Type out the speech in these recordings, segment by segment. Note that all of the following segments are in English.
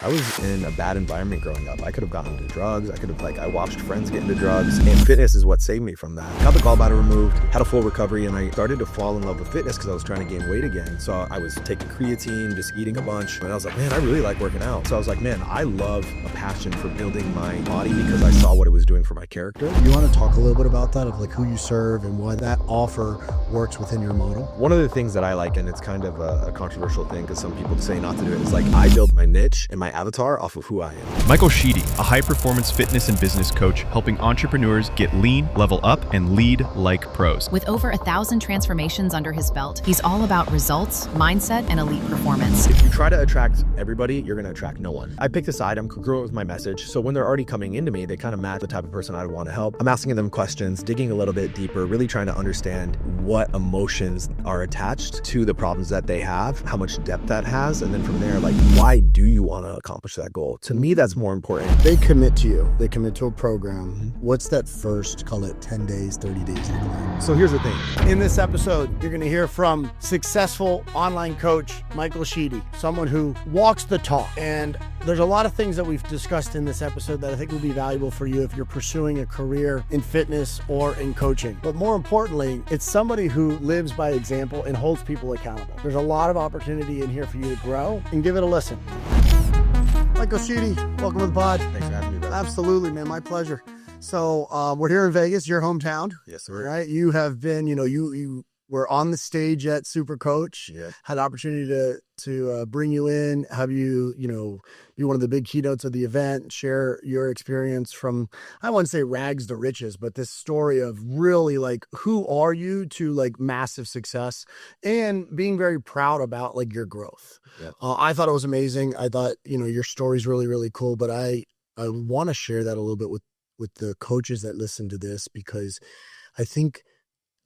I was in a bad environment growing up. I could have gotten into drugs. I watched friends get into drugs, and fitness is what saved me from that. Got the gallbladder removed, had a full recovery, and I started to fall in love with fitness because I was trying to gain weight again. So I was taking creatine, just eating a bunch, and I was like, man, I really like working out. So I was like, man, I love a passion for building my body because I saw what it was doing for my character. You want to talk a little bit about that, of like who you serve and why that offer works within your model? One of the things that I like, and it's kind of a controversial thing because some people say not to do it, is like I build my niche and my avatar off of who I am. Michael Sheedy, a high-performance fitness and business coach, helping entrepreneurs get lean, level up, and lead like pros. With over 1,000 transformations under his belt, he's all about results, mindset, and elite performance. If you try to attract everybody, you're going to attract no one. I picked a side, I'm congruent with my message, so when they're already coming into me, they kind of match the type of person I would want to help. I'm asking them questions, digging a little bit deeper, really trying to understand what emotions are attached to the problems that they have, how much depth that has, and then from there, like, why do you want to accomplish that goal? To me, that's more important. They commit to you. They commit to a program. What's that first, call it 10 days, 30 days? So here's the thing. In this episode, you're going to hear from successful online coach Michael Sheedy, someone who walks the talk. And there's a lot of things that we've discussed in this episode that I think will be valuable for you if you're pursuing a career in fitness or in coaching. But more importantly, it's somebody who lives by example and holds people accountable. There's a lot of opportunity in here for you to grow, and give it a listen. Michael Sheedy, welcome to the pod. Thanks for having me, brother. Absolutely, man. My pleasure. So we're here in Vegas, your hometown. Yes, sir. Right? You have been, you were on the stage at Super Coach. Yeah. Had the opportunity to bring you in, have you, be one of the big keynotes of the event, share your experience from, I wouldn't say rags to riches, but this story of really like, who are you to like massive success and being very proud about like your growth. Yeah. I thought it was amazing. I thought, your story's really, really cool, but I want to share that a little bit with the coaches that listen to this, because I think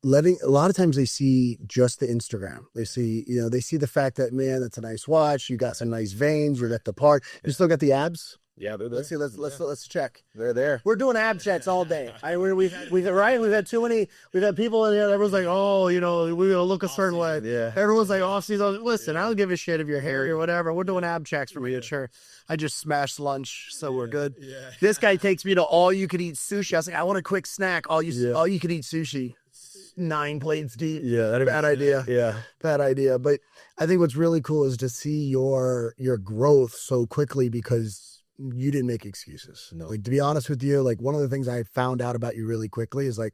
a lot of times they see just the Instagram. They see, they see the fact that, man, that's a nice watch. You got some nice veins. We're at the park. You still got the abs? Yeah, they're there. Let's see. Let's check. They're there. We're doing ab checks all day. We've had too many. We've had people in here. Everyone's like, oh, we're gonna look a certain way. Yeah. Everyone's like, off season. Listen, I don't give a shit if you're hairy or whatever. We're doing ab checks for me. Sure. I just smashed lunch, so we're good. Yeah. This guy takes me to all you could eat sushi. I was like, I want a quick snack. All you could eat sushi. 9 plates deep. Yeah, bad idea. Yeah, bad idea. But I think what's really cool is to see your growth so quickly, because you didn't make excuses. No. Like, to be honest with you, like one of the things I found out about you really quickly is like,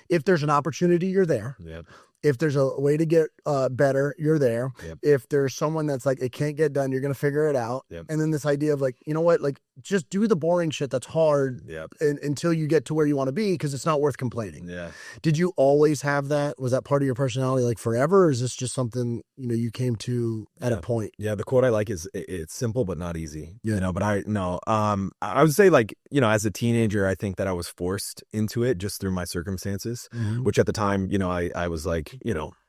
if there's an opportunity, you're there. Yep. If there's a way to get better, you're there. Yep. If there's someone that's like, it can't get done, you're going to figure it out. Yep. And then this idea of like, you know what, like just do the boring shit that's hard until you get to where you want to be, because it's not worth complaining. Yeah. Did you always have that? Was that part of your personality like forever? Or is this just something, you came to at a point? Yeah. The quote I like is, it's simple, but not easy, but I would say like, as a teenager, I think that I was forced into it just through my circumstances, which at the time, I was like,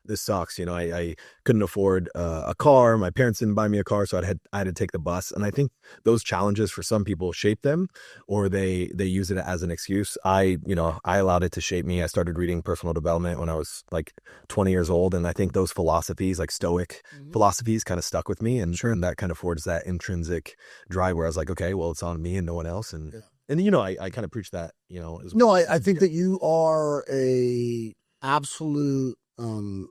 this sucks. I couldn't afford a car. My parents didn't buy me a car, so I had to take the bus. And I think those challenges for some people shape them, or they use it as an excuse. I allowed it to shape me. I started reading personal development when I was like 20 years old. And I think those philosophies, like Stoic philosophies, kind of stuck with me. And that kind of forged that intrinsic drive where I was like, okay, well, it's on me and no one else. And I kind of preach that, I think that you are a absolute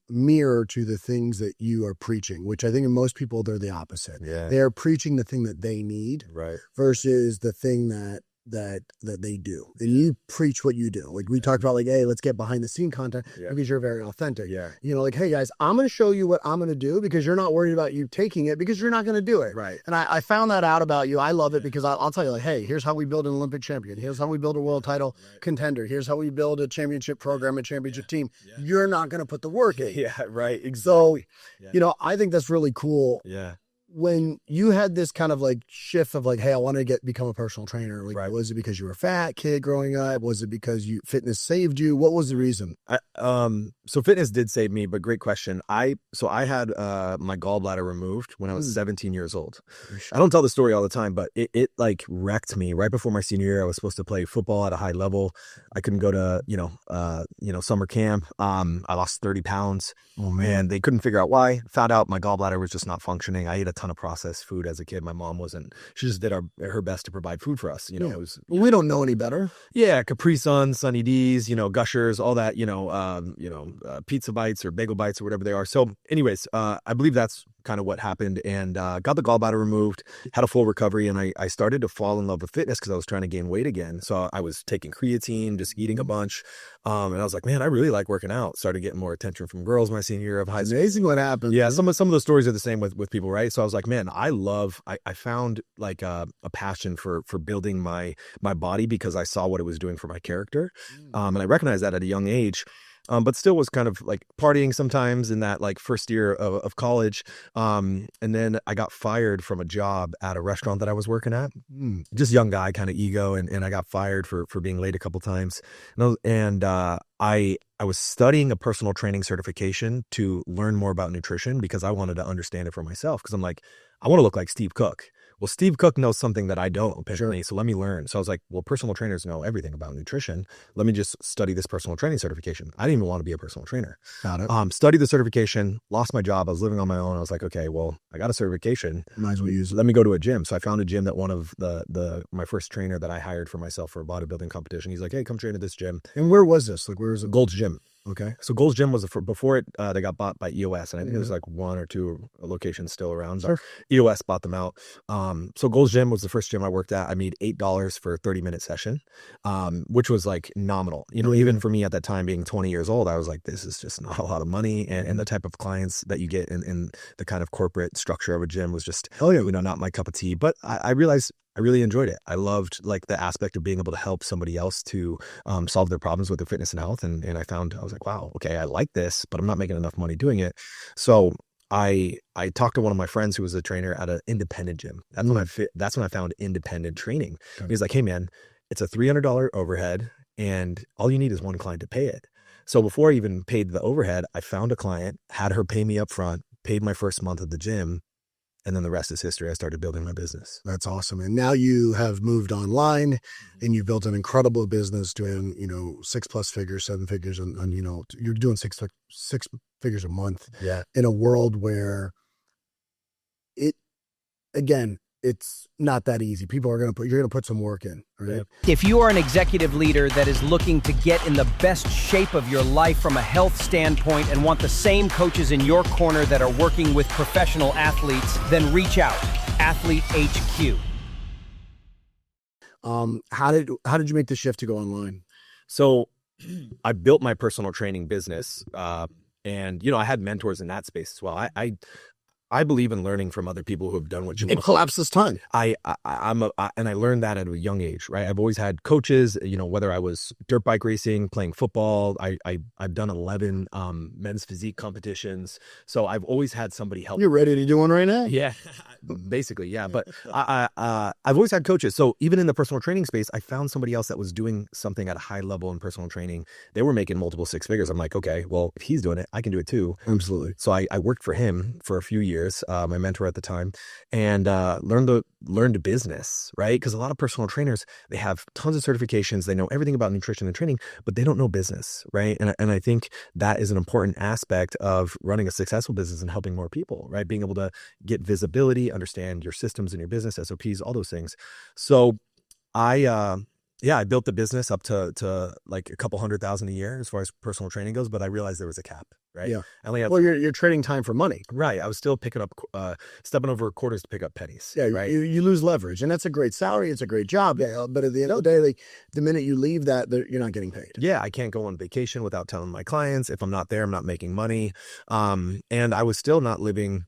mirror to the things that you are preaching, which I think in most people, they're the opposite. Yeah. They're preaching the thing that they need, right, versus the thing that they do. And you preach what you do. Like we talked about, like, hey, let's get behind the scene content because you're very authentic. Yeah. Like, hey guys, I'm going to show you what I'm going to do, because you're not worried about you taking it, because you're not going to do it. Right. And I found that out about you. I love it, because I'll tell you, like, hey, here's how we build an Olympic champion. Here's how we build a world title contender. Here's how we build a championship program, a championship team. Yeah. You're not going to put the work in. Yeah. Right. Exactly. So, I think that's really cool. Yeah. When you had this kind of like shift of like, hey, I want to become a personal trainer. Like, was it because you were a fat kid growing up? Was it because fitness saved you? What was the reason? So fitness did save me, but great question. I had my gallbladder removed when I was 17 years old. I don't tell the story all the time, but it like wrecked me right before my senior year. I was supposed to play football at a high level. I couldn't go to, summer camp. I lost 30 pounds. Oh man, they couldn't figure out why. Found out my gallbladder was just not functioning. I ate a ton ton of processed food as a kid. My mom she just did her best to provide food for us. It was, we don't know any better. yeah, Capri Sun, Sunny D's, Gushers, all that, pizza bites or bagel bites or whatever they are. So anyways, I believe that's kind of what happened, and got the gallbladder removed, had a full recovery, and I started to fall in love with fitness because I was trying to gain weight again. So I was taking creatine, just eating a bunch, and I was like, man, I really like working out. Started getting more attention from girls my senior year of high school. Amazing what happened. Yeah, some of those stories are the same with people, right? So I was like, man, I found like a passion for building my body because I saw what it was doing for my character, and I recognized that at a young age. But still was kind of like partying sometimes in that like first year of college. And then I got fired from a job at a restaurant that I was working at. Just young guy, kind of ego. And I got fired for being late a couple times. I was studying a personal training certification to learn more about nutrition because I wanted to understand it for myself. Because I'm like, I want to look like Steve Cook. Well, Steve Cook knows something that I don't, apparently, so let me learn. So I was like, well, personal trainers know everything about nutrition. Let me just study this personal training certification. I didn't even want to be a personal trainer. Got it. Studied the certification, lost my job. I was living on my own. I was like, okay, well, I got a certification. Might as well use it. Let me go to a gym. So I found a gym that one of my first trainer that I hired for myself for a bodybuilding competition. He's like, hey, come train at this gym. And where was this? Like, where was it? Gold's Gym. Okay. So Gold's Gym was before it, they got bought by EOS, and I think there's like one or two locations still around. But EOS bought them out. So Gold's Gym was the first gym I worked at. I made $8 for a 30-minute session, which was like nominal. Even for me at that time, being 20 years old, I was like, this is just not a lot of money. And the type of clients that you get in the kind of corporate structure of a gym was just, not my cup of tea. But I realized I really enjoyed it. I loved like the aspect of being able to help somebody else to solve their problems with their fitness and health. And I was like, wow, okay, I like this, but I'm not making enough money doing it. So I talked to one of my friends who was a trainer at an independent gym. That's when I found independent training. Okay. He's like, hey man, it's a $300 overhead and all you need is one client to pay it. So before I even paid the overhead, I found a client, had her pay me up front, paid my first month at the gym. And then the rest is history. I started building my business. That's awesome. And now you have moved online and you've built an incredible business doing, 6+ figures, 7 figures. And you're doing six figures a month. Yeah. In a world where it's not that easy. You're going to put some work in, right? Yeah. If you are an executive leader that is looking to get in the best shape of your life from a health standpoint and want the same coaches in your corner that are working with professional athletes, then reach out. Athlete HQ. How did you make the shift to go online? So I built my personal training business, and I had mentors in that space as well. I believe in learning from other people who have done what you It collapses time. and I learned that at a young age, right? I've always had coaches, whether I was dirt bike racing, playing football, I've done 11 men's physique competitions. So I've always had somebody help. You're ready to do one right now? Yeah, basically. Yeah. But I've always had coaches. So even in the personal training space, I found somebody else that was doing something at a high level in personal training. They were making multiple 6 figures. I'm like, okay, well, if he's doing it, I can do it too. Absolutely. So I worked for him for a few years. My mentor at the time, and learned the business, right? Because a lot of personal trainers, they have tons of certifications, they know everything about nutrition and training, but they don't know business, right? And I think that is an important aspect of running a successful business and helping more people, right? Being able to get visibility, understand your systems in your business, SOPs, all those things. So I built the business up to like a couple $100,000 a year as far as personal training goes, but I realized there was a cap, right? Yeah. I only had, well, you're trading time for money. Right. I was still picking up, stepping over quarters to pick up pennies. Yeah. Right. You lose leverage, and that's a great salary. It's a great job. Yeah. But at the end of the day, like the minute you leave that, you're not getting paid. Yeah. I can't go on vacation without telling my clients. If I'm not there, I'm not making money. And I was still not living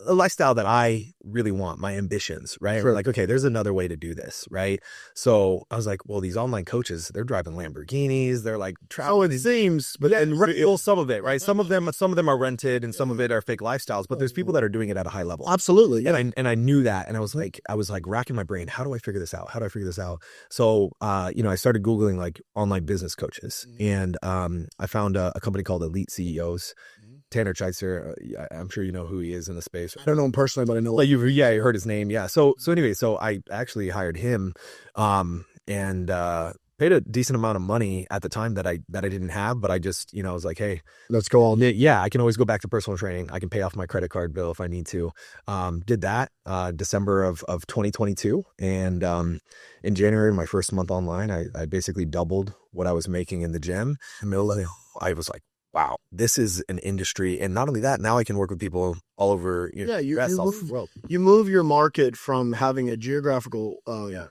a lifestyle that I really want, my ambitions, right? Sure. Like, okay, there's another way to do this, right? So I was like, well, these online coaches, they're driving Lamborghinis, they're like traveling. It seems, but Well, some of it, right? Some of them are rented, and some of it are fake lifestyles. But there's people that are doing it at a high level. Absolutely, yeah. And I knew that, and I was like racking my brain. How do I figure this out? So I started Googling like online business coaches, and I found a company called Elite CEOs. Tanner Scheitzer, I'm sure you know who he is in the space. I don't know him personally, but I know. Like you heard his name, yeah. So anyway, I actually hired him, and paid a decent amount of money at the time that I didn't have, but I just, I was like, hey, let's go all. Yeah, I can always go back to personal training. I can pay off my credit card bill if I need to. Did that December of 2022, and in January, my first month online, I basically doubled what I was making in the gym. And I was like, wow, this is an industry. And not only that, now I can work with people all over the world. You move your market from having a geographical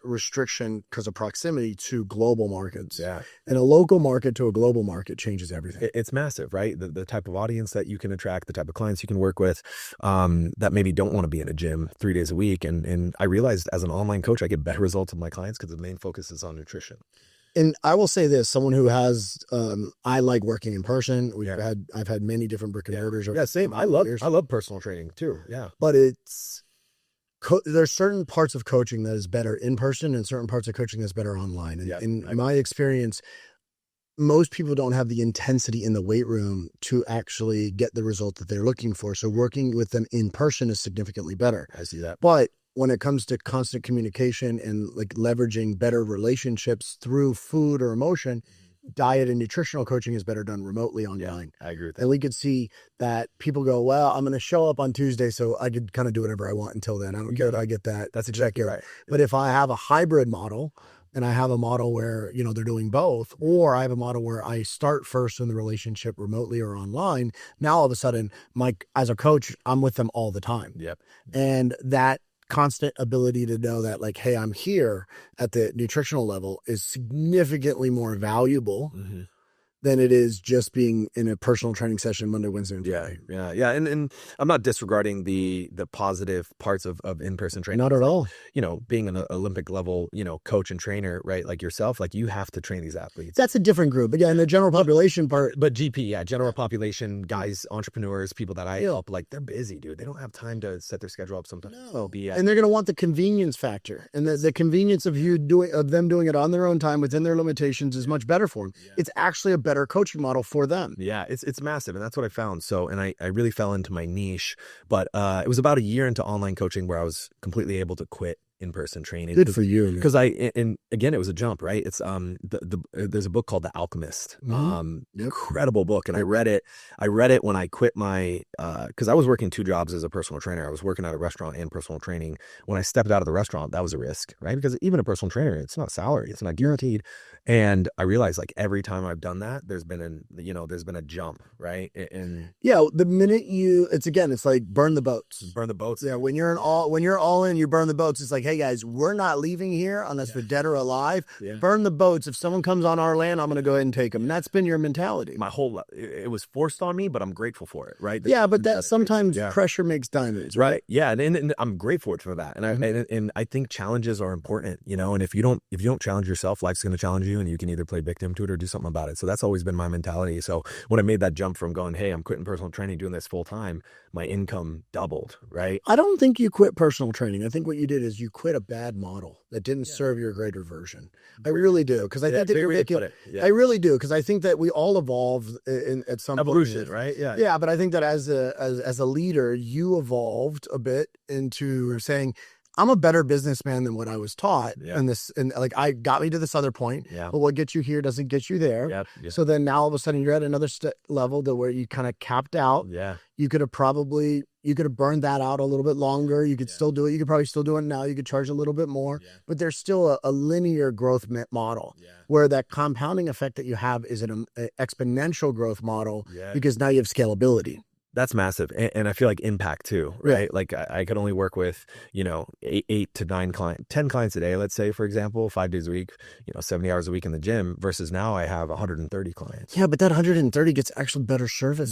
restriction because of proximity to global markets. Yeah. And a local market to a global market changes everything. It's massive, right? The type of audience that you can attract, the type of clients you can work with that maybe don't want to be in a gym 3 days a week. And I realized as an online coach, I get better results with my clients because the main focus is on nutrition. And I will say this, someone who has, I like working in person. I've had many different brick and mortars. Yeah, same. I love personal training too. Yeah. But there's certain parts of coaching that is better in person and certain parts of coaching that's better online. And in my experience, most people don't have the intensity in the weight room to actually get the result that they're looking for. So working with them in person is significantly better. I see that. But when it comes to constant communication and like leveraging better relationships through food or emotion, diet and nutritional coaching is better done remotely online. Yeah, I agree with that. And we could see that people go, well, I'm going to show up on Tuesday, so I could kind of do whatever I want until then. I don't care that I get that. That's exactly right. But if I have a hybrid model, and I have a model where, they're doing both, or I have a model where I start first in the relationship remotely or online, now all of a sudden, as a coach, I'm with them all the time. Yep. And that constant ability to know that, like, hey, I'm here at the nutritional level is significantly more valuable than it is just being in a personal training session Monday, Wednesday, and Friday. Yeah. And I'm not disregarding the positive parts of in-person training. Not at all. Being an Olympic level, coach and trainer, right? Like yourself, like you have to train these athletes. That's a different group. Again, the general population part. But GP, general population, guys, entrepreneurs, people that I help, like they're busy, dude. They don't have time to set their schedule up sometimes. No. And they're going to want the convenience factor. And the convenience of them doing it on their own time within their limitations is much better for them. Yeah. It's actually a better coaching model for them. Yeah, it's massive. And that's what I found. So, and I really fell into my niche, but it was about a year into online coaching where I was completely able to quit in-person training. Good for you. Because and again, it was a jump, right? It's there's a book called The Alchemist. Incredible book. And I read it when I quit my because I was working 2 jobs as a personal trainer. I was working at a restaurant and personal training. When I stepped out of the restaurant, that was a risk, right? Because even a personal trainer, it's not salary, it's not guaranteed. And I realized, like, every time I've done that, there's been a jump, right? And the minute it's like burn the boats. Burn the boats. Yeah, when you're all in, you burn the boats. It's like, hey guys, we're not leaving here unless we're dead or alive. Yeah. Burn the boats. If someone comes on our land, I'm going to go ahead and take them. And that's been your mentality. My whole life, it was forced on me, but I'm grateful for it, right? But that sometimes pressure makes diamonds, right? Yeah, and I'm grateful for that. And I think challenges are important, and if you don't challenge yourself, life's going to challenge you, and you can either play victim to it or do something about it. So that's always been my mentality. So when I made that jump from going, hey, I'm quitting personal training, doing this full time, my income doubled, right? I don't think you quit personal training. I think what you did is you quit a bad model that didn't serve your greater version. I really do, because I think that I really do, because I think that we all evolve at some evolution, point, right? Yeah, yeah. But I think that as a leader, you evolved a bit into saying, I'm a better businessman than what I was taught. Yeah. And I got me to this other point. Yeah. But what gets you here doesn't get you there. Yep. Yeah. So then now all of a sudden you're at another level to where you kind of capped out. Yeah. You could have burned that out a little bit longer. You could still do it. You could probably still do it now. You could charge a little bit more, but there's still a linear growth model where that compounding effect that you have is an exponential growth model because now you have scalability. That's massive. And I feel like impact too, right? Like I could only work with, 8 to 9 clients, 10 clients a day, let's say, for example, 5 days a week, 70 hours a week in the gym, versus now I have 130 clients. Yeah, but that 130 gets actually better service.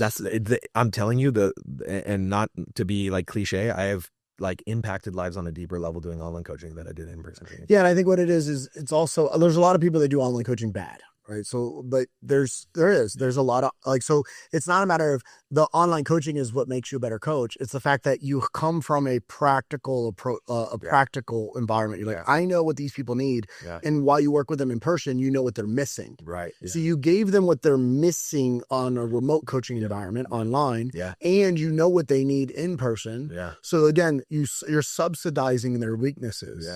I'm telling you, and not to be like cliche, I have like impacted lives on a deeper level doing online coaching than I did in person training. Yeah, and I think what it is it's also, there's a lot of people that do online coaching bad. right? So, but there's a lot of like, so it's not a matter of the online coaching is what makes you a better coach. It's the fact that you come from a practical approach, practical environment. You're like, I know what these people need. And while you work with them in person, you know what they're missing. Right. So you gave them what they're missing on a remote coaching environment online. And you know what they need in person. So again, you're subsidizing their weaknesses.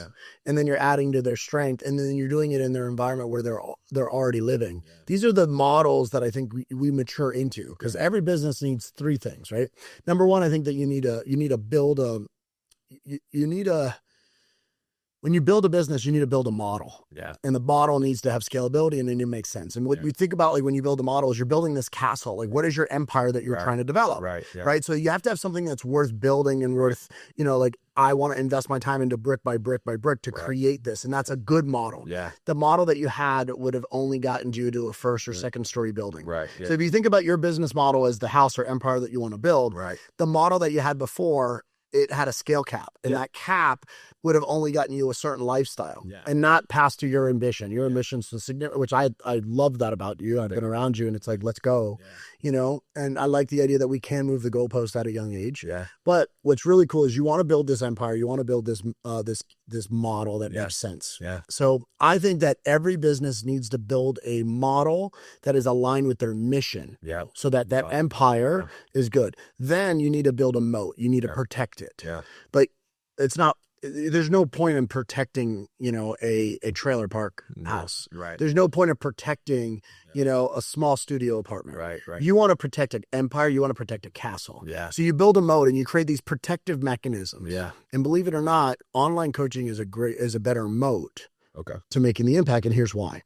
And then you're adding to their strength. And then you're doing it in their environment where they're already living. These are the models that I think we mature into, because every business needs three things, right? Number one, I think that you need to build when you build a business, you need to build a model. And the model needs to have scalability and it needs to make sense. And what we think about, like when you build a model, is you're building this castle. Like, what is your empire that you're trying to develop? Right. So you have to have something that's worth building and worth, like, I want to invest my time into brick by brick by brick to create this. And that's a good model. The model that you had would have only gotten you to a first or second story building. So if you think about your business model as the house or empire that you want to build, the model that you had before, it had a scale cap, and that cap would have only gotten you a certain lifestyle and not past to your ambition. Your ambition's significant, which I love that about you. I've been around you and it's like, let's go, and I like the idea that we can move the goalpost at a young age. But what's really cool is you want to build this empire. You want to build this, this model that makes sense. So I think that every business needs to build a model that is aligned with their mission. So that empire is good. Then you need to build a moat. You need to protect it. But it's not, there's no point in protecting, a trailer park house. There's no point in protecting, a small studio apartment. You want to protect an empire. You want to protect a castle. So you build a moat and you create these protective mechanisms. And believe it or not, online coaching is a better moat to making the impact. And here's why.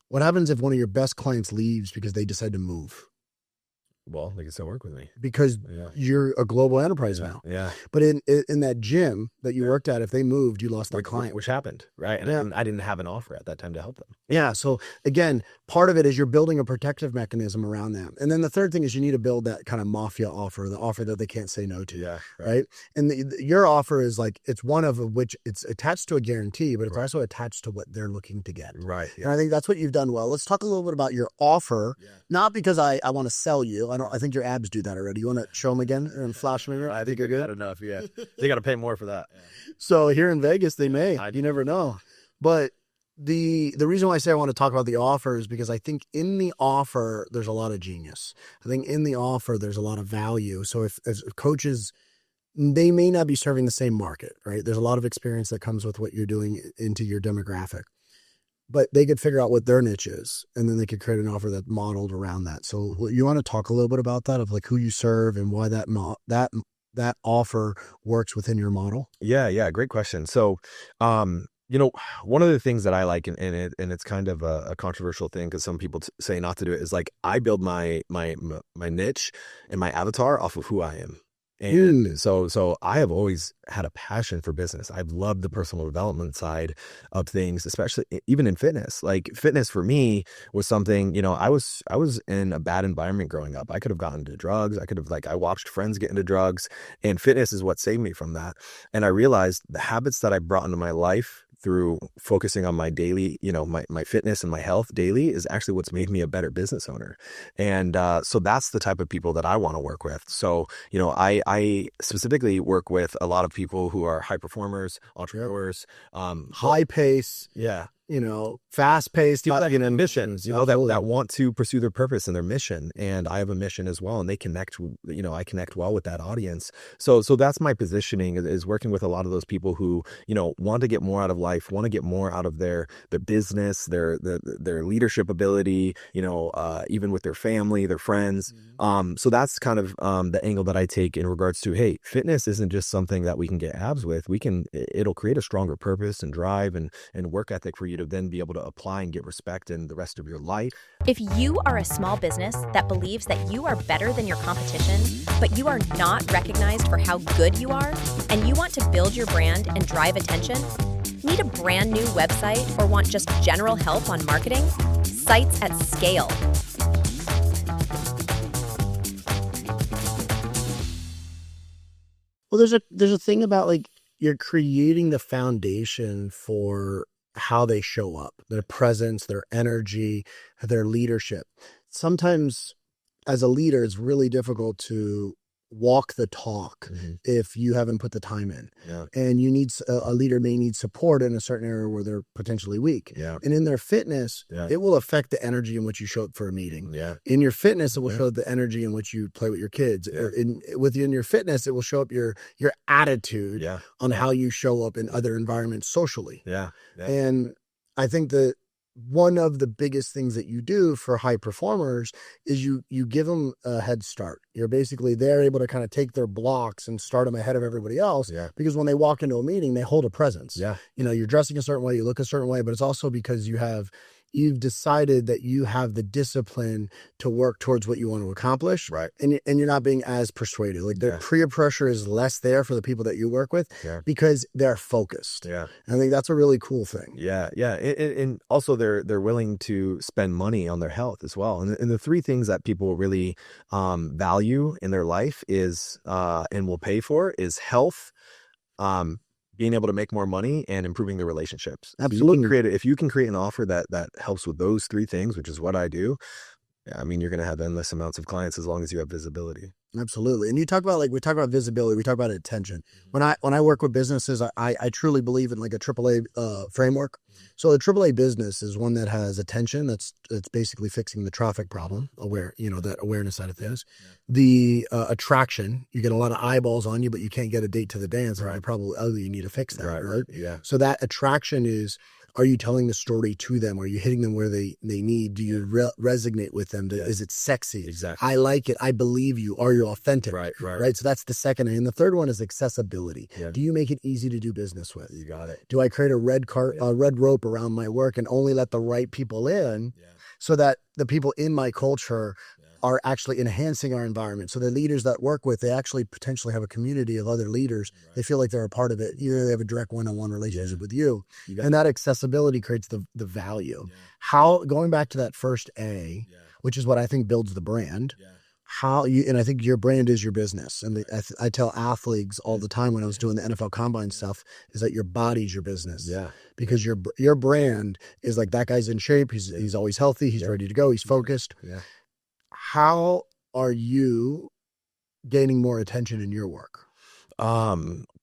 What happens if one of your best clients leaves because they decide to move? Well, they can still work with me because you're a global enterprise now. But in that gym that you worked at, if they moved, you lost that client, which happened, right? And I didn't have an offer at that time to help them. So again, part of it is you're building a protective mechanism around them, and then the third thing is you need to build that kind of mafia offer, the offer that they can't say no to. Right. And your offer is like, it's one of which it's attached to a guarantee, but it's also attached to what they're looking to get. And I think that's what you've done well. Let's talk a little bit about your offer, not because I want to sell you. I think your abs do that already. You want to show them again and flash them? I think you're good enough. They got to pay more for that. So here in Vegas, they may. You never know. But the reason why I say I want to talk about the offer is because I think in the offer, there's a lot of genius. I think in the offer, there's a lot of value. So if coaches, they may not be serving the same market, right? There's a lot of experience that comes with what you're doing into your demographic. But they could figure out what their niche is, and then they could create an offer that's modeled around that. So you want to talk a little bit about that, of like who you serve and why that offer works within your model? Yeah. Great question. So, one of the things that I like in it, and it's kind of a controversial thing because some people say not to do it, is like I build my niche and my avatar off of who I am. And so I have always had a passion for business. I've loved the personal development side of things, especially even in fitness. Like fitness for me was something, I was in a bad environment growing up. I could have gotten into drugs. I watched friends get into drugs, and fitness is what saved me from that. And I realized the habits that I brought into my life through focusing on my daily, my fitness and my health daily is actually what's made me a better business owner. And so that's the type of people that I want to work with. So, I specifically work with a lot of people who are high performers, entrepreneurs, high pace. Fast paced, people that have ambitions, that want to pursue their purpose and their mission. And I have a mission as well. And they connect, I connect well with that audience. So that's my positioning, is working with a lot of those people who, want to get more out of life, want to get more out of their business, their leadership ability, even with their family, their friends. So that's kind of the angle that I take in regards to, hey, fitness isn't just something that we can get abs with. It'll create a stronger purpose and drive and work ethic for you to then be able to apply and get respect in the rest of your life. If you are a small business that believes that you are better than your competition, but you are not recognized for how good you are, and you want to build your brand and drive attention, need a brand new website, or want just general help on marketing? Sites at Scale. Well, there's a thing about like you're creating the foundation for how they show up, their presence, their energy, their leadership. Sometimes as a leader, it's really difficult to walk the talk if you haven't put the time in. And you need, a leader may need support in a certain area where they're potentially weak. And in their fitness, it will affect the energy in which you show up for a meeting. In your fitness, it will show the energy in which you play with your kids. Or in your fitness, it will show up your attitude on how you show up in other environments socially. And I think that one of the biggest things that you do for high performers is you give them a head start. You're basically, they're able to kind of take their blocks and start them ahead of everybody else, because when they walk into a meeting, they hold a presence. You know, you're dressing a certain way, you look a certain way, but it's also because you've decided that you have the discipline to work towards what you want to accomplish. And you're not being as persuaded. Like the peer pressure is less there for the people that you work with because they're focused. And I think that's a really cool thing. And also they're willing to spend money on their health as well. And the three things that people really value in their life is and will pay for is health, being able to make more money, and improving their relationships. Absolutely. If you can create an offer that helps with those three things, which is what I do, I mean, you're going to have endless amounts of clients as long as you have visibility. Absolutely. And you talk about, like, we talk about visibility, we talk about attention. When I work with businesses, I truly believe in like a AAA framework. So a AAA business is one that has attention. That's basically fixing the traffic problem, that awareness side of things. The attraction, you get a lot of eyeballs on you, but you can't get a date to the dance. You need to fix that. Right. So that attraction is, are you telling the story to them? Are you hitting them where they need? Do you resonate with them? Is it sexy? Exactly. I like it. I believe you. Are you authentic? Right. So that's the second. And the third one is accessibility. Do you make it easy to do business with? You got it. Do I create a red rope around my work and only let the right people in so that the people in my culture are actually enhancing our environment? So the leaders that work with, they actually potentially have a community of other leaders. They feel like they're a part of it. Either they have a direct one-on-one relationship with you, and that accessibility creates the value. How, going back to that first A, which is what I think builds the brand, and I think your brand is your business. And I tell athletes all the time when I was doing the NFL Combine stuff is that your body's your business. Because your brand is like, that guy's in shape. He's always healthy. He's ready to go. He's focused. How are you gaining more attention in your work?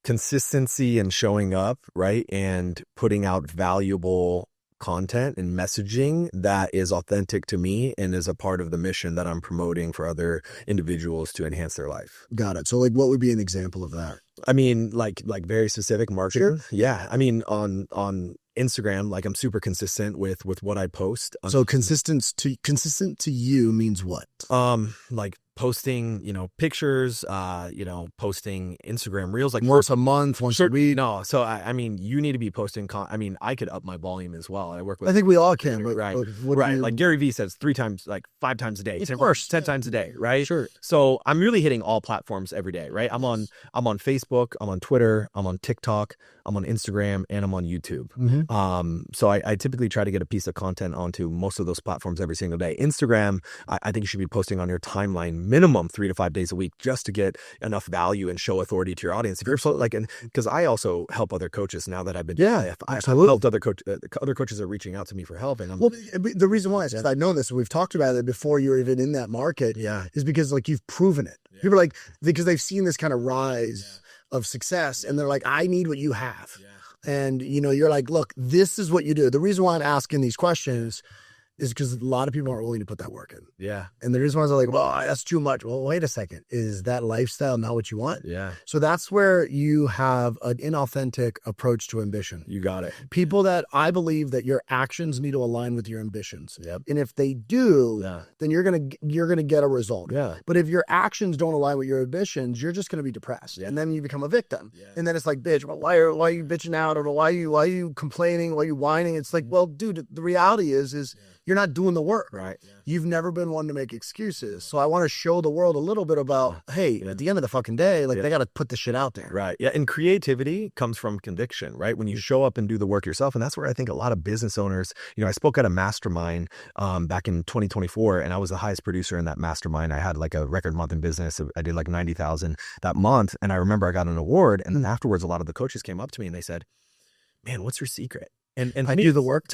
Consistency and showing up, right? And putting out valuable content and messaging that is authentic to me and is a part of the mission that I'm promoting for other individuals to enhance their life. Got it. So like, what would be an example of that? I mean, like very specific marketing. Yeah. I mean, on Instagram, like I'm super consistent with what I post. So consistent to you means what? Like posting, pictures, posting Instagram reels, like once a month, once a week. No. So I mean, you need to be posting. I could up my volume as well. I work with. I think we all can, but right. Like Gary Vee says 5 times a day, 10 times a day. Right. Sure. So I'm really hitting all platforms every day. Right. I'm on Facebook. I'm on Twitter. I'm on TikTok. I'm on Instagram, and I'm on YouTube. So I typically try to get a piece of content onto most of those platforms every single day. Instagram, I think you should be posting on your timeline minimum 3 to 5 days a week just to get enough value and show authority to your audience. If you're because I also help other coaches now that I've been. I've helped other coaches are reaching out to me for help. And the reason why is I know this, we've talked about it before you're even in that market. Is because like you've proven it. People are like, because they've seen this kind of rise of success, and they're like, I need what you have. And you're like, look, this is what you do. The reason why I'm asking these questions is because a lot of people aren't willing to put that work in. And the reason why they're like, well, that's too much. Well, wait a second. Is that lifestyle not what you want? So that's where you have an inauthentic approach to ambition. You got it. People that I believe that your actions need to align with your ambitions. And if they do, then you're gonna get a result. But if your actions don't align with your ambitions, you're just gonna be depressed. And then you become a victim. And then it's like, bitch, well, why are you bitching out? Or why are you complaining? Why are you whining? It's like, well, dude, the reality is you're not doing the work. You've never been one to make excuses. So I want to show the world a little bit about, hey, at the end of the fucking day, like they got to put the shit out there. And creativity comes from conviction, right? When you show up and do the work yourself. And that's where I think a lot of business owners, I spoke at a mastermind back in 2024, and I was the highest producer in that mastermind. I had like a record month in business. I did like 90,000 that month. And I remember I got an award. And then afterwards, a lot of the coaches came up to me and they said, man, what's your secret? And I do the work.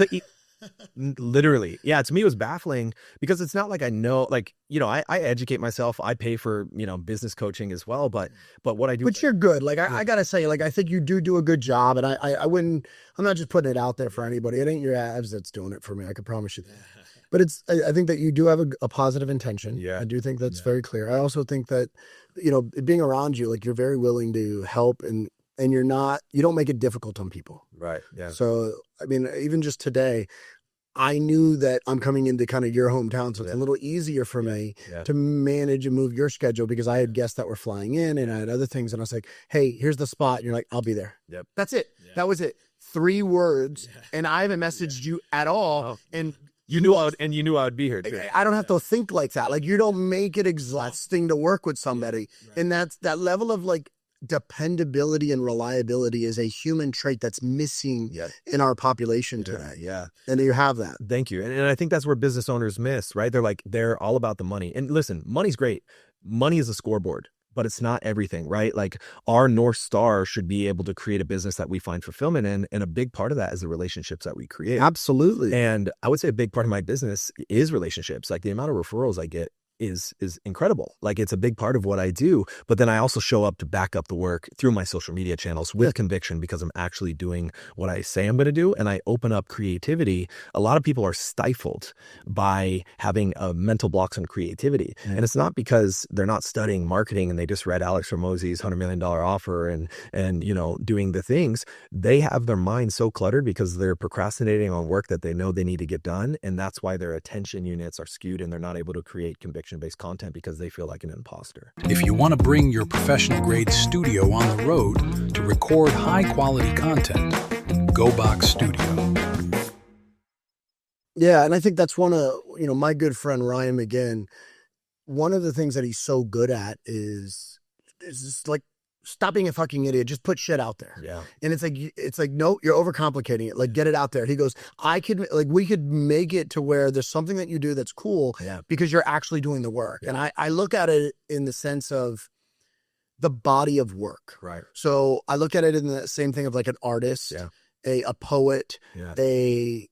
Literally. Yeah. To me, it was baffling because it's not like I know, like, I educate myself. I pay for, business coaching as well. But what I do. But you're good. Like, I got to say, like, I think you do a good job. And I wouldn't, I'm not just putting it out there for anybody. It ain't your abs that's doing it for me. I can promise you that. But I think that you do have a positive intention. Yeah. I do think that's very clear. I also think that, being around you, like, you're very willing to help and you don't make it difficult on people. Right. Yeah. So, I mean, even just today, I knew that I'm coming into kind of your hometown, so it's a little easier for me to manage and move your schedule because I had guests that were flying in and I had other things. And I was like, hey, here's the spot. And you're like, I'll be there. Yep. That's it. Yeah. That was it. 3 words. Yeah. And I haven't messaged you at all. Oh. And you knew I would be here too. I don't have to think like that. Like, you don't make it exhausting to work with somebody. Right. And that's that level of like dependability and reliability is a human trait that's missing in our population today. Yeah. And you have that. Thank you. And I think that's where business owners miss, right? They're all about the money. And listen, money's great. Money is a scoreboard, but it's not everything, right? Like, our North Star should be able to create a business that we find fulfillment in. And a big part of that is the relationships that we create. Absolutely. And I would say a big part of my business is relationships. Like, the amount of referrals I get is incredible. Like, it's a big part of what I do, but then I also show up to back up the work through my social media channels with conviction because I'm actually doing what I say I'm going to do. And I open up creativity. A lot of people are stifled by having mental blocks on creativity. And it's not because they're not studying marketing and they just read Alex Hormozi's $100 million offer and doing the things. They have their mind so cluttered because they're procrastinating on work that they know they need to get done. And that's why their attention units are skewed and they're not able to create conviction-based content because they feel like an imposter. If you want to bring your professional-grade studio on the road to record high-quality content, Go Box Studio. Yeah, and I think that's one of, my good friend Ryan McGinn, one of the things that he's so good at is just like, stop being a fucking idiot. Just put shit out there. Yeah. And it's like, no, you're overcomplicating it. Like, get it out there. He goes, we could make it to where there's something that you do that's cool because you're actually doing the work. Yeah. And I look at it in the sense of the body of work. Right. So I look at it in the same thing of like an artist, a poet, a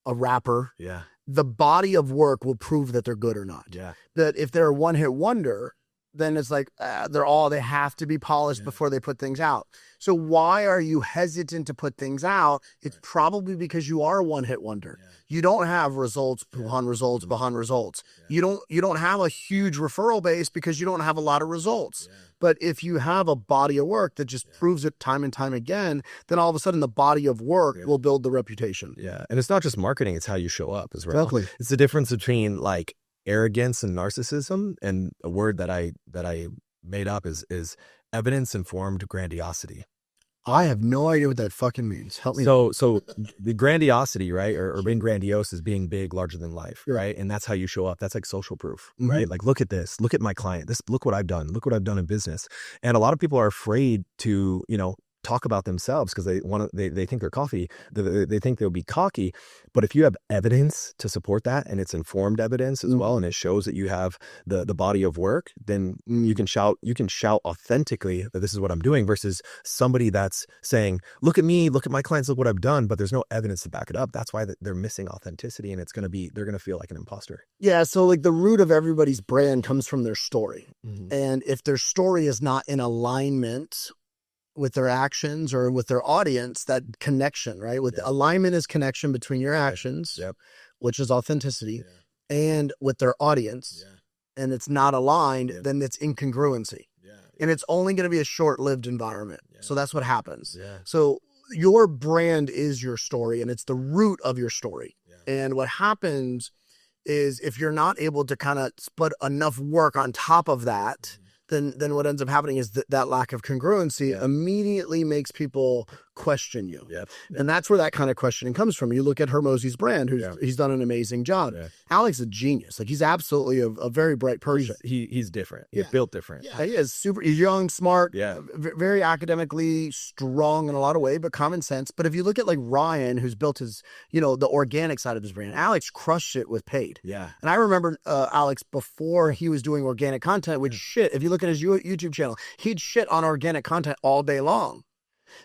rapper. Yeah. The body of work will prove that they're good or not. Yeah. That if they're a one-hit wonder, then it's like they have to be polished before they put things out. So why are you hesitant to put things out? It's probably because you are a one-hit wonder. Yeah. You don't have results behind results behind results. Yeah. You don't have a huge referral base because you don't have a lot of results. Yeah. But if you have a body of work that just proves it time and time again, then all of a sudden the body of work will build the reputation. Yeah. And it's not just marketing, it's how you show up as well. Exactly. It's the difference between like arrogance and narcissism, and a word that I made up is evidence-informed grandiosity. I have no idea what that fucking means. Help me. So the grandiosity, right, or being grandiose is being big, larger than life, right? And that's how you show up. That's like social proof, right? Like, look at this, look at my client, look what I've done, look what I've done in business. And a lot of people are afraid to, talk about themselves because they think they're cocky. They think they'll be cocky. But if you have evidence to support that, and it's informed evidence as well, and it shows that you have the body of work, then you can shout authentically that this is what I'm doing, versus somebody that's saying, look at me, look at my clients, look what I've done, but there's no evidence to back it up. That's why they're missing authenticity, and they're going to feel like an imposter. Yeah. So like the root of everybody's brand comes from their story. And if their story is not in alignment with their actions or with their audience, that connection, right? Alignment is connection between your actions, which is authenticity, and with their audience, and it's not aligned, then it's incongruency. And it's only going to be a short-lived environment. So that's what happens. So your brand is your story, and it's the root of your story. And what happens is if you're not able to kind of put enough work on top of that, then what ends up happening is that lack of congruency immediately makes people question you. And that's where that kind of questioning comes from. You look at Hormozi's brand, he's done an amazing job. Alex is a genius. Like, he's absolutely a very bright person. He's different. He's built different. He is he's young, smart, very academically strong in a lot of ways, but common sense. But if you look at like Ryan, who's built his, the organic side of his brand, Alex crushed it with paid. And I remember Alex before he was doing organic content, which shit, if you look at his YouTube channel, he'd shit on organic content all day long.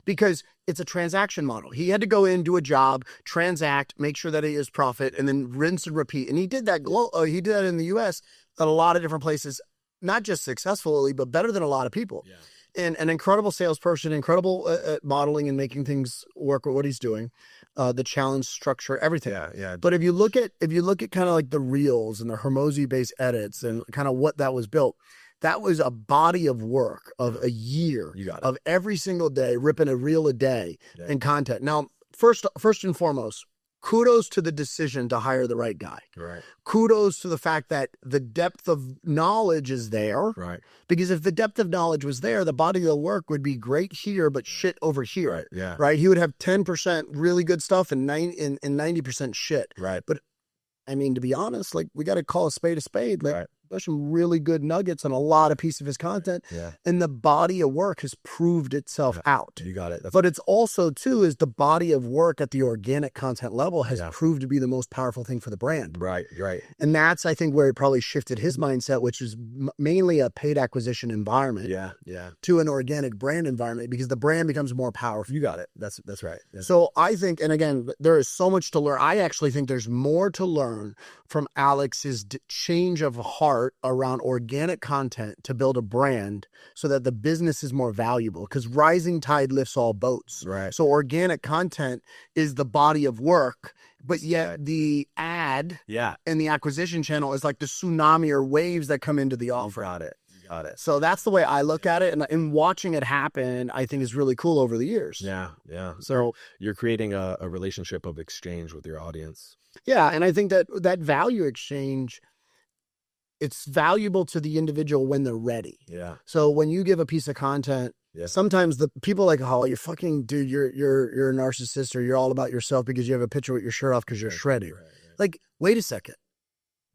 Because it's a transaction model. He had to go in, do a job, transact, make sure that it is profit, and then rinse and repeat. And he did that. He did that in the U.S. at a lot of different places, not just successfully, but better than a lot of people. Yeah. And an incredible salesperson, incredible at modeling and making things work with what he's doing, the challenge structure, everything. Yeah. But if you look at kind of like the reels and the Hermosi based edits and kind of what that was built, that was a body of work of a year of every single day, ripping a reel a day in content. Now, first and foremost, kudos to the decision to hire the right guy. Right. Kudos to the fact that the depth of knowledge is there. Right. Because if the depth of knowledge was there, the body of the work would be great here, but shit over here. Right. Yeah. Right. He would have 10% really good stuff and 90% shit. Right. But I mean, to be honest, like we got to call a spade a spade. Like, right. There's some really good nuggets on a lot of pieces of his content. Yeah. And the body of work has proved itself out. You got it. But it's also, too, is the body of work at the organic content level has proved to be the most powerful thing for the brand. Right. And that's, I think, where it probably shifted his mindset, which is mainly a paid acquisition environment. Yeah. To an organic brand environment, because the brand becomes more powerful. You got it. That's right. Yeah. So I think, and again, there is so much to learn. I actually think there's more to learn from Alex's change of heart around organic content to build a brand so that the business is more valuable, because rising tide lifts all boats. Right. So organic content is the body of work, but yet the ad and the acquisition channel is like the tsunami or waves that come into the offer. Got it. So that's the way I look at it. And watching it happen, I think is really cool over the years. Yeah. So you're creating a relationship of exchange with your audience. Yeah. And I think that value exchange, it's valuable to the individual when they're ready. Yeah. So when you give a piece of content, sometimes the people like, oh, you fucking dude, you're a narcissist, or you're all about yourself because you have a picture with your shirt off because you're shredding. Right. Like, wait a second.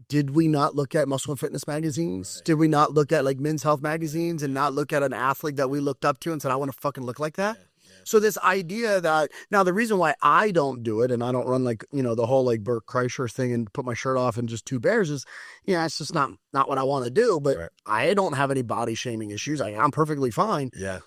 Did we not look at muscle and fitness magazines? Right. Did we not look at like Men's Health magazines and not look at an athlete that we looked up to and said, I want to fucking look like that? So this idea that, now the reason why I don't do it and I don't run like, the whole like Burt Kreischer thing and put my shirt off and just two bears is, it's just not what I want to do. But I don't have any body shaming issues. I'm perfectly fine. Yeah.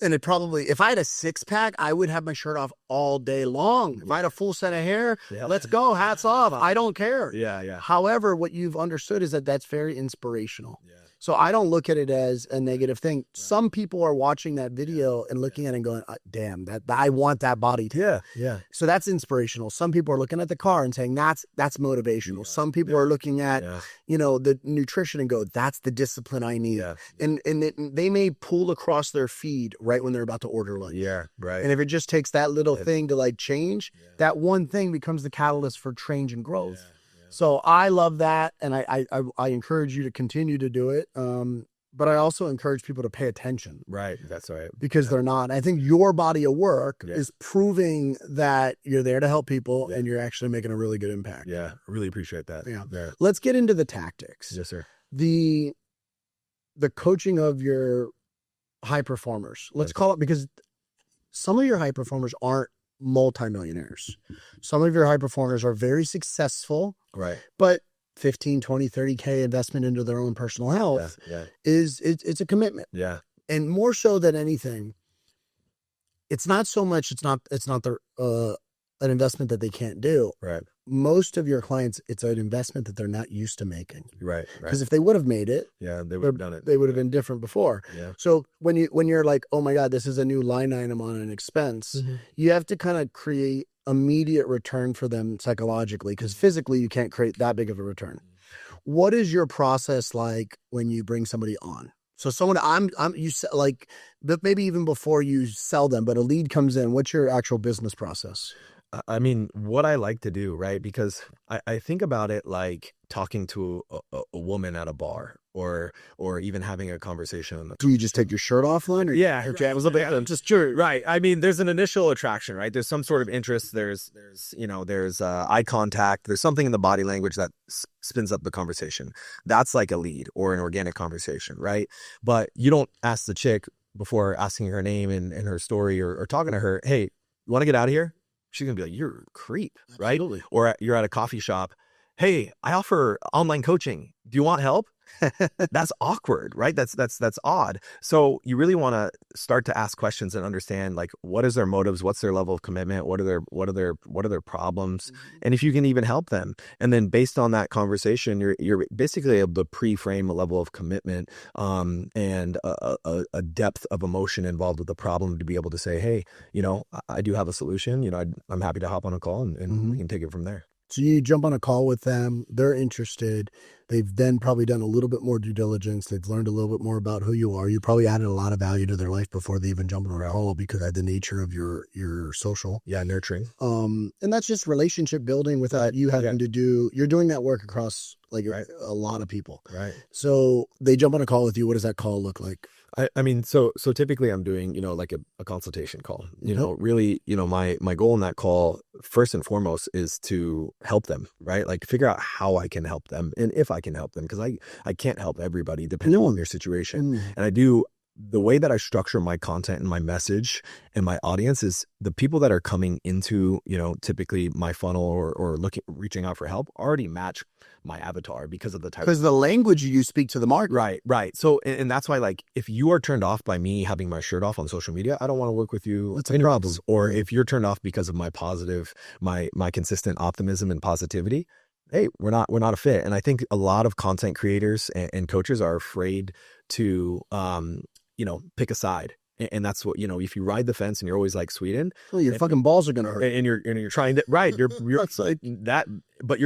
And it probably, if I had a six pack, I would have my shirt off all day long. If I had a full set of hair, let's go, hats off. I don't care. Yeah. However, what you've understood is that that's very inspirational. Yeah. So I don't look at it as a negative thing. Right. Some people are watching that video and looking at it and going, damn, that I want that body too. Yeah. So that's inspirational. Some people are looking at the car and saying that's motivational. Some people are looking at, the nutrition and go, that's the discipline I need. Yeah. And they may pull across their feed right when they're about to order lunch. Yeah, right. And if it just takes that little thing to like change, that one thing becomes the catalyst for change and growth. Yeah. So I love that, and I encourage you to continue to do it. But I also encourage people to pay attention. Right, that's right. Because they're not. I think your body of work is proving that you're there to help people and you're actually making a really good impact. Yeah, I really appreciate that. Yeah. Let's get into the tactics. Yes, sir. The coaching of your high performers. Let's call it, because some of your high performers aren't multimillionaires. Some of your high performers are very successful, right? But 15, 20, 30K investment into their own personal health is it's a commitment. Yeah. And more so than anything, it's not so much, it's not an investment that they can't do. Right. Most of your clients, it's an investment that they're not used to making. Right. Because if they would have made it, they would have done it. They would have been different before. Yeah. So when you're like, oh my God, this is a new line item on an expense, you have to kind of create immediate return for them psychologically, because physically you can't create that big of a return. What is your process like when you bring somebody on? So someone but maybe even before you sell them, but a lead comes in, what's your actual business process? I mean, what I like to do, right? Because I think about it like talking to a woman at a bar or even having a conversation. Do you just take your shirt off, line? I'm just sure. Right. I mean, there's an initial attraction, right? There's some sort of interest. There's eye contact. There's something in the body language that spins up the conversation. That's like a lead or an organic conversation, right? But you don't ask the chick before asking her name and her story or talking to her, hey, you want to get out of here? She's going to be like, you're a creep, right? Absolutely. Or you're at a coffee shop. Hey, I offer online coaching. Do you want help? That's awkward, right? That's odd. So you really want to start to ask questions and understand, like, what is their motives? What's their level of commitment? What are their problems? And if you can even help them. And then based on that conversation, you're basically able to pre-frame a level of commitment, and a depth of emotion involved with the problem to be able to say, hey, I do have a solution. I'm happy to hop on a call and we can take it from there. So you jump on a call with them, they're interested. They've then probably done a little bit more due diligence. They've learned a little bit more about who you are. You probably added a lot of value to their life before they even jump on a call because of the nature of your social. Yeah, nurturing. And that's just relationship building without you having to do, you're doing that work across a lot of people. Right. So they jump on a call with you. What does that call look like? I mean, so typically I'm doing, like a consultation call, really, my goal in that call, first and foremost, is to help them, right? Like figure out how I can help them and if I can help them, because I can't help everybody depending on their situation. And the way that I structure my content and my message and my audience is the people that are coming into, typically my funnel or reaching out for help already match my avatar because of the type. Because the language you speak to the market. Right. So, and that's why, like, if you are turned off by me having my shirt off on social media, I don't want to work with you. That's a problem. Or if you're turned off because of my positive, my consistent optimism and positivity, hey, we're not a fit. And I think a lot of content creators and coaches are afraid to, pick a side. And that's what, if you ride the fence and you're always like Sweden, well, your fucking balls are going to hurt. And you're trying to, right. You're like that, but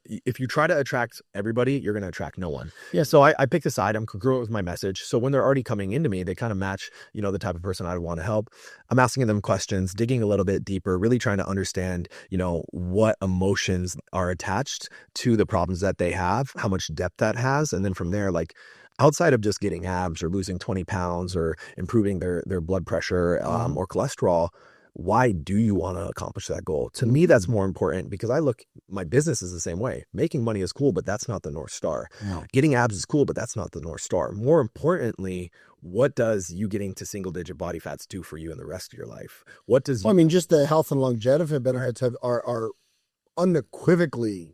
if you try to attract everybody, you're going to attract no one. Yeah. So I picked a side. I'm congruent with my message. So when they're already coming into me, they kind of match, the type of person I want to help. I'm asking them questions, digging a little bit deeper, really trying to understand, what emotions are attached to the problems that they have, how much depth that has. And then from there, like, outside of just getting abs or losing 20 pounds or improving their blood pressure or cholesterol, why do you want to accomplish that goal? To me, that's more important because my business is the same way. Making money is cool, but that's not the North Star. No. Getting abs is cool, but that's not the North Star. More importantly, what does you getting to single digit body fats do for you in the rest of your life? What does just the health and longevity benefits are unequivocally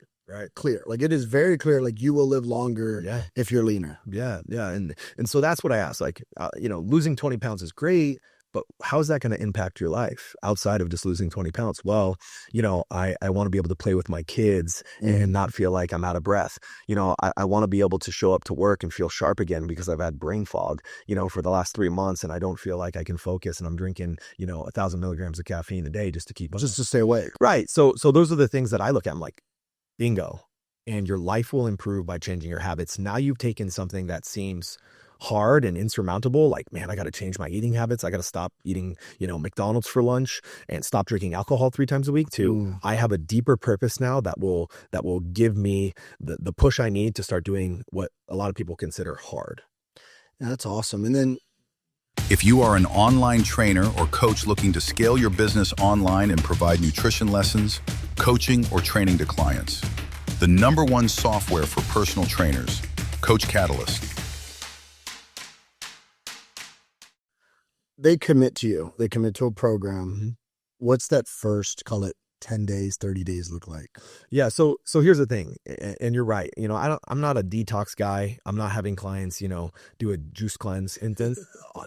clear. Like it is very clear, like you will live longer if you're leaner. Yeah. And so that's what I asked, like, losing 20 pounds is great, but how's that going to impact your life outside of just losing 20 pounds? Well, I want to be able to play with my kids and not feel like I'm out of breath. I want to be able to show up to work and feel sharp again because I've had brain fog, for the last 3 months and I don't feel like I can focus and I'm drinking, 1,000 milligrams of caffeine a day just to stay awake. Right. So those are the things that I look at. I'm like, bingo. And your life will improve by changing your habits. Now you've taken something that seems hard and insurmountable, like, man, I got to change my eating habits. I got to stop eating, McDonald's for lunch and stop drinking alcohol 3 times a week too. I have a deeper purpose now that will give me the push I need to start doing what a lot of people consider hard. Yeah, that's awesome. And then if you are an online trainer or coach looking to scale your business online and provide nutrition lessons, coaching, or training to clients, the #1 software for personal trainers, Coach Catalyst. They commit to you. They commit to a program. What's that first, call it 10 days, 30 days look like? Yeah. So here's the thing. And you're right. I'm not a detox guy. I'm not having clients, do a juice cleanse. And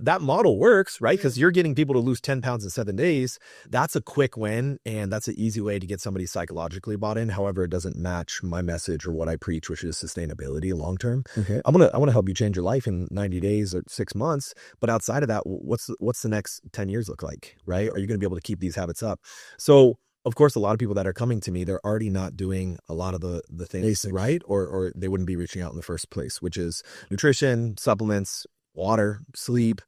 that model works, right? Because you're getting people to lose 10 pounds in 7 days. That's a quick win. And that's an easy way to get somebody psychologically bought in. However, it doesn't match my message or what I preach, which is sustainability long-term. Okay. I want to help you change your life in 90 days or 6 months. But outside of that, what's the next 10 years look like, right? Are you going to be able to keep these habits up? So of course, a lot of people that are coming to me, they're already not doing a lot of the things basics, right? Or they wouldn't be reaching out in the first place, which is nutrition, supplements, water, sleep,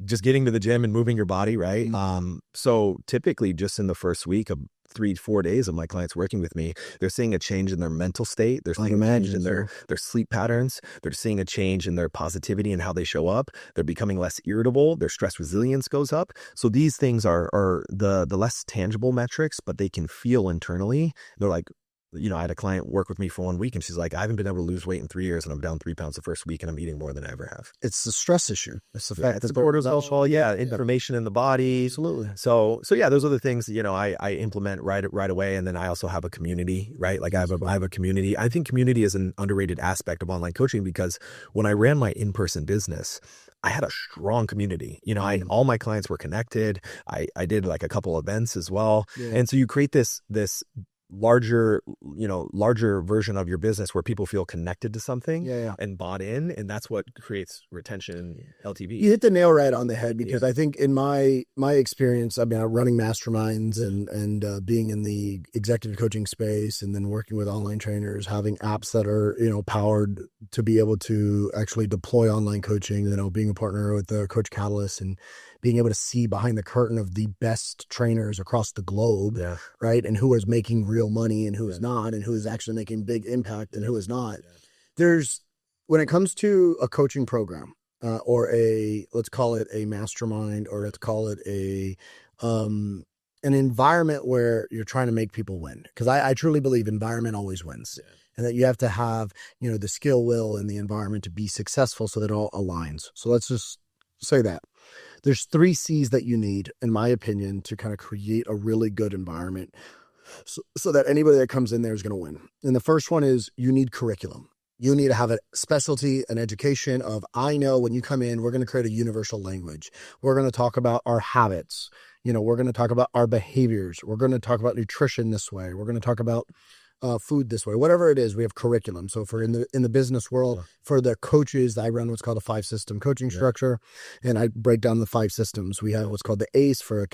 just getting to the gym and moving your body, right? So typically just in the first week of 3-4 days of my clients working with me, they're seeing a change in their mental state. They're seeing a change in their sleep patterns. They're seeing a change in their positivity and how they show up. They're becoming less irritable. Their stress resilience goes up. So these things are the less tangible metrics, but they can feel internally. They're like, I had a client work with me for 1 week and she's like, I haven't been able to lose weight in 3 years and I'm down 3 pounds the first week and I'm eating more than I ever have. It's the stress issue. It's the fact that the cortisol, inflammation in the body. Absolutely. So yeah, those are the things, I implement right away. And then I also have a community, right? Like I have a community. I think community is an underrated aspect of online coaching because when I ran my in-person business, I had a strong community. All my clients were connected. I did like a couple events as well. Yeah. And so you create this larger version of your business where people feel connected to something and bought in. And that's what creates retention LTV. You hit the nail right on the head because I think in my experience, I'm running masterminds and being in the executive coaching space and then working with online trainers, having apps that are, powered to be able to actually deploy online coaching, being a partner with the Coach Catalyst and being able to see behind the curtain of the best trainers across the globe, right? And who is making real money and who is not, and who is actually making big impact and who is not. There's, when it comes to a coaching program or let's call it a mastermind, or let's call it an environment where you're trying to make people win. Because I truly believe environment always wins. Yeah. And that you have to have, the skill, will, and the environment to be successful so that it all aligns. So let's just say that. There's 3 C's that you need, in my opinion, to kind of create a really good environment so that anybody that comes in there is going to win. And the first one is you need curriculum. You need to have a specialty, an education of, I know when you come in, we're going to create a universal language. We're going to talk about our habits. We're going to talk about our behaviors. We're going to talk about nutrition this way. We're going to talk about food this way, whatever it is. We have curriculum. So for in the business world, for the coaches, I run what's called a 5-system coaching structure, and I break down the 5 systems. We have what's called the ACE for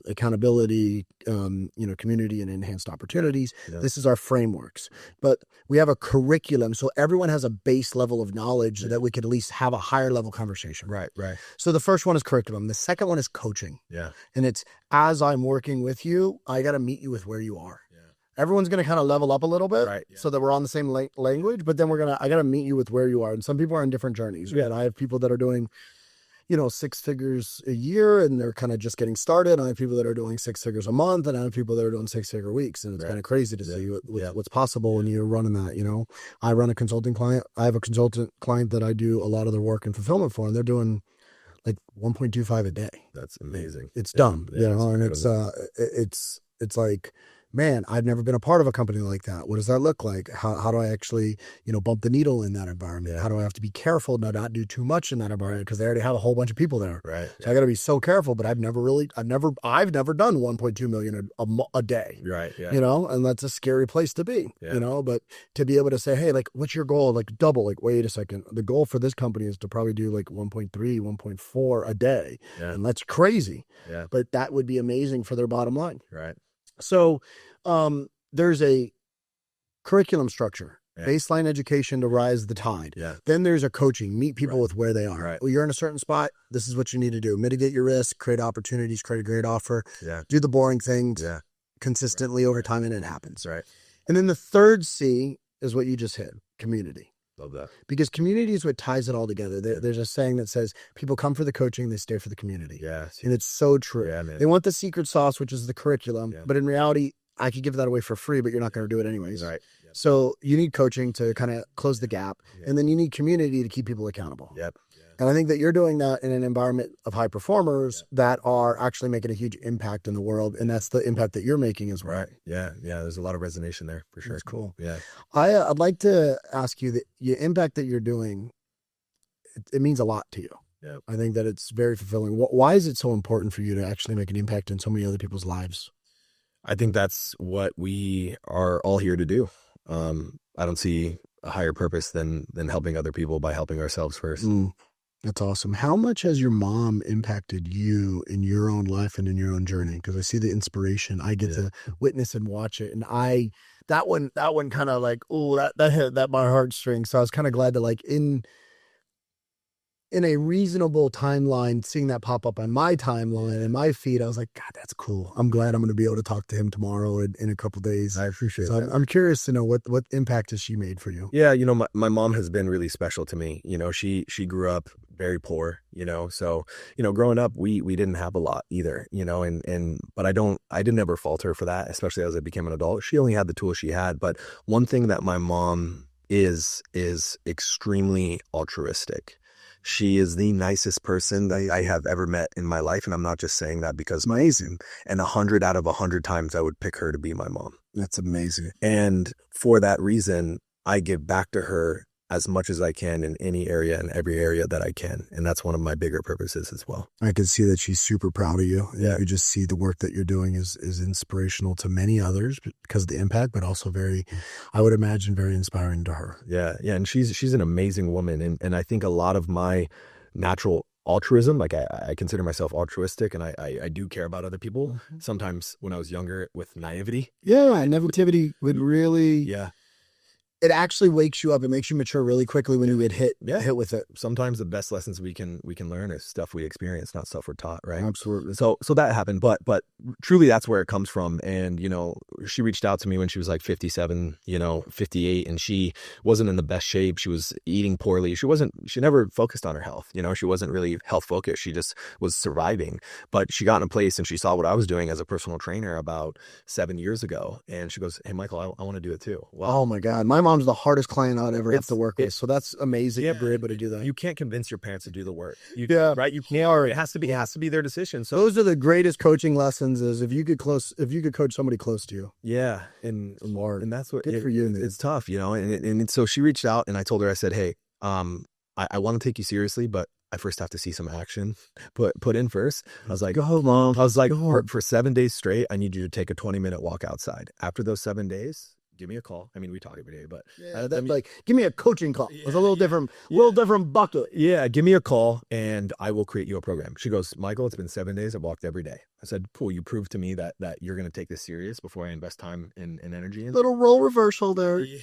accountability, community and enhanced opportunities. This is our frameworks, but we have a curriculum. So everyone has a base level of knowledge so that we could at least have a higher level conversation. Right. So the first one is curriculum. The second one is coaching. Yeah. And it's, as I'm working with you, I got to meet you with where you are. Everyone's going to kind of level up a little bit so that we're on the same language, but then I got to meet you with where you are. And some people are on different journeys. Yeah. And I have people that are doing, 6 figures a year and they're kind of just getting started. I have people that are doing 6 figures a month, and I have people that are doing 6-figure weeks. And it's kind of crazy to see what's possible when you're running that, I run a consulting client. I have a consultant client that I do a lot of their work and fulfillment for, and they're doing like 1.25 a day. That's amazing. It's dumb, and it's like, man, I've never been a part of a company like that. What does that look like? How do I actually, bump the needle in that environment? How do I have to be careful not do too much in that environment? Because they already have a whole bunch of people there. Right. So I got to be so careful, but I've never done 1.2 million a day. Right. Yeah. And that's a scary place to be, but to be able to say, hey, like, what's your goal? Like double, like, wait a second. The goal for this company is to probably do like 1.3, 1.4 a day. Yeah. And that's crazy. Yeah. But that would be amazing for their bottom line. Right. So there's a curriculum structure, baseline education to rise the tide. Yeah. Then there's a coaching, meet people with where they are. Right. Well, you're in a certain spot. This is what you need to do. Mitigate your risk, create opportunities, create a great offer, do the boring things consistently over time, and it happens. Right. And then the third C is what you just hit, community. Love that. Because community is what ties it all together. There's a saying that says people come for the coaching, they stay for the community. Yeah. And it's so true. Yeah, man. They want the secret sauce, which is the curriculum. Yeah. But in reality, I could give that away for free, but you're not going to do it anyways. Right. Yep. So you need coaching to kind of close the gap. Yep. And then you need community to keep people accountable. Yep. And I think that you're doing that in an environment of high performers that are actually making a huge impact in the world. And that's the impact that you're making as well. Right. Yeah. Yeah. There's a lot of resonation there for sure. That's cool. Yeah. I'd like to ask you that the impact that you're doing, it means a lot to you. Yeah. I think that it's very fulfilling. Why is it so important for you to actually make an impact in so many other people's lives? I think that's what we are all here to do. I don't see a higher purpose than helping other people by helping ourselves first. That's awesome. How much has your mom impacted you in your own life and in your own journey? Because I see the inspiration. I get to witness and watch it. And that one kind of like, that hit my heartstrings. So I was kind of glad to like in a reasonable timeline, seeing that pop up on my timeline and my feed, I was like, God, that's cool. I'm glad I'm going to be able to talk to him tomorrow in a couple of days. I appreciate that. I'm curious to know what impact has she made for you? Yeah. My mom has been really special to me. She grew up very poor, so, growing up, we didn't have a lot either, but I didn't ever fault her for that, especially as I became an adult. She only had the tools she had. But one thing that my mom is extremely altruistic. She is the nicest person that I have ever met in my life. And I'm not just saying that because amazing. And 100 out of 100 times I would pick her to be my mom. That's amazing. And for that reason, I give back to her as much as I can in any area and every area that I can. And that's one of my bigger purposes as well. I can see that she's super proud of you. Yeah. You just see the work that you're doing is inspirational to many others because of the impact, but also very, I would imagine, very inspiring to her. Yeah. Yeah. And she's an amazing woman. And I think a lot of my natural altruism, like I consider myself altruistic, and I do care about other people. Sometimes when I was younger with naivety. Yeah. Naivety would really... Yeah. It actually wakes you up. It makes you mature really quickly when you get hit with it. Sometimes the best lessons we can learn is stuff we experience, not stuff we're taught, right? Absolutely. So that happened, but truly that's where it comes from. And she reached out to me when she was like 57, 58, and she wasn't in the best shape. She was eating poorly. She never focused on her health. She wasn't really health focused. She just was surviving. But she got in a place and she saw what I was doing as a personal trainer about 7 years ago, and she goes, "Hey, Michael, I want to do it too." Wow. Oh my God, my mom's the hardest client I'd ever have to work with. So that's amazing. Yeah, you're able to do that. You can't convince your parents to do the work. Right. You can't. It has to be their decision. So those are the greatest coaching lessons. Is if you could coach somebody close to you. Yeah, and that's what. Good for you. It's tough, And so she reached out, and I told her, I said, "Hey, I want to take you seriously, but I first have to see some action put in first." I was like, "Go, Mom." I was like, for 7 days straight, I need you to take a 20-minute walk outside. After those 7 days, give me a call. I mean, we talk every day, but give me a coaching call. It's a little different bucket. Yeah, give me a call and I will create you a program. She goes, "Michael, it's been 7 days. I've walked every day." I said, "Cool. You proved to me that you're going to take this serious before I invest time and energy in it." Little role reversal there. Yeah.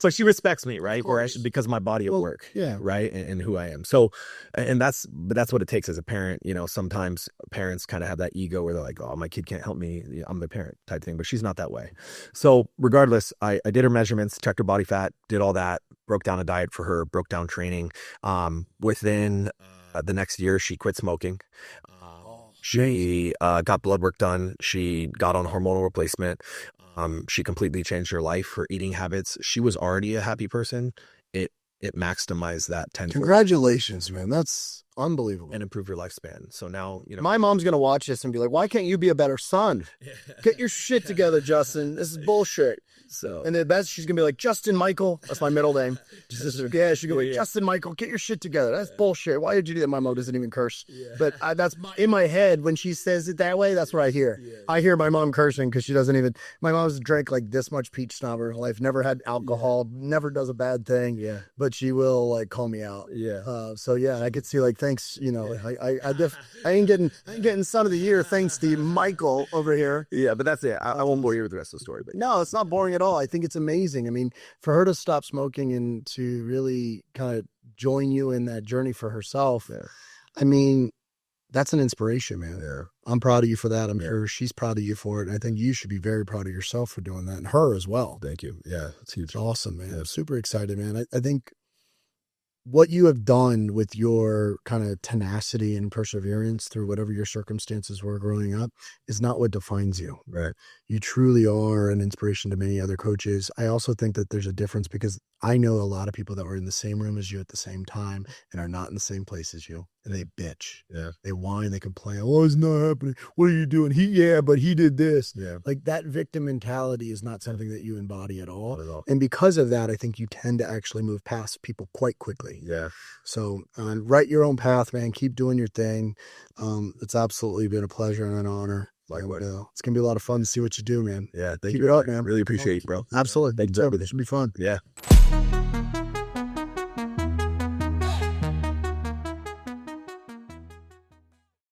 So she respects me, right? Because of my body of work, right, and who I am. So, and that's what it takes as a parent. Sometimes parents kind of have that ego where they're like, "Oh, my kid can't help me. I'm the parent," type thing. But she's not that way. So regardless, I did her measurements, checked her body fat, did all that, broke down a diet for her, broke down training. Within the next year, she quit smoking. She got blood work done. She got on hormonal replacement. She completely changed her life, her eating habits. She was already a happy person. It maximized that 10. Congratulations, man. That's unbelievable. And improved her lifespan. So now, my mom's going to watch this and be like, "Why can't you be a better son? Get your shit together, Justin. This is bullshit." So, and the best, she's going to be like, "Justin Michael." That's my middle name. She's going to be like, "Justin Michael, get your shit together. That's bullshit. Why did you do that?" My mom doesn't even curse. Yeah. But that's in my head. When she says it that way, that's what I hear. Yeah. I hear my mom cursing because she doesn't even, my mom's drank like this much peach schnapps her life, never had alcohol, never does a bad thing. Yeah. But she will like call me out. Yeah. So yeah, I could see like, thanks, I ain't getting son of the year thanks to Michael over here. Yeah, but that's it. I won't bore you with the rest of the story. But no, it's not boring at all. I think it's amazing. I mean, for her to stop smoking and to really kind of join you in that journey for herself, I mean, that's an inspiration, man. Yeah. I'm proud of you for that. I'm sure she's proud of you for it. And I think you should be very proud of yourself for doing that, and her as well. Thank you. Yeah, it's huge. It's awesome, man. I'm super excited, man. I think what you have done with your kind of tenacity and perseverance through whatever your circumstances were growing up is not what defines you. Right. You truly are an inspiration to many other coaches. I also think that there's a difference because I know a lot of people that were in the same room as you at the same time and are not in the same place as you. And they bitch. Yeah. They whine, they complain. "Oh, it's not happening. What are you doing?" But he did this. Yeah. Like that victim mentality is not something that you embody at all. Not at all. And because of that, I think you tend to actually move past people quite quickly. Yeah. So write your own path, man. Keep doing your thing. It's absolutely been a pleasure and an honor. Likewise. It's going to be a lot of fun to see what you do, man. Yeah. Thank Keep you. it up, man. Really appreciate it, bro. Absolutely. Thank you for everything. This should be fun. Yeah.